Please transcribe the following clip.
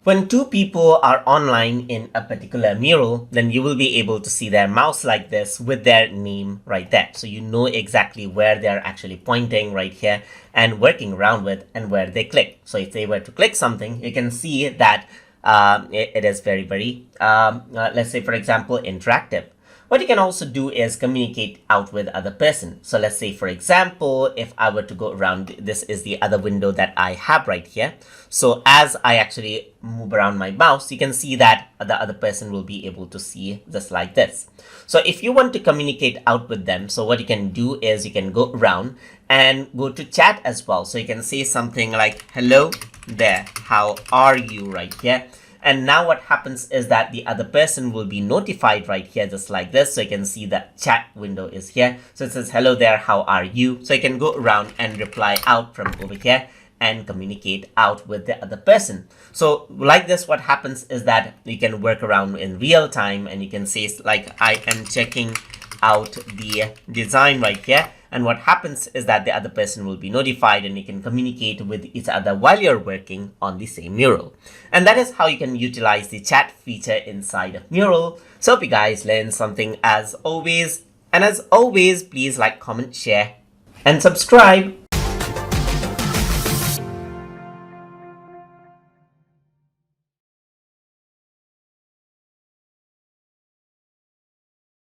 When two people are online in a particular mural, then you will be able to see their mouse like this with their name right there. So you know exactly where they're actually pointing right here and working around with and where they click. So if they were to click something, you can see that it is very, let's say, for example, interactive. What you can also do is communicate out with other person. So let's say, for example, if I were to go around, this is the other window that I have right here. So as I actually move around my mouse, you can see that the other person will be able to see just like this. So if you want to communicate out with them, so what you can do is you can go around and go to chat as well. So you can say something like, hello there, how are you right here? And now what happens is that the other person will be notified right here just like this. So you can see the chat window is here. So it says, hello there, how are you? So you can go around and reply out from over here and communicate out with the other person. So like this, what happens is that you can work around in real time and you can say like, I am checking out the design right here. And what happens is that the other person will be notified and you can communicate with each other while you're working on the same mural. And that is how you can utilize the chat feature inside of Mural. So hope you guys learned something as always. And as always, please like, comment, share, and subscribe.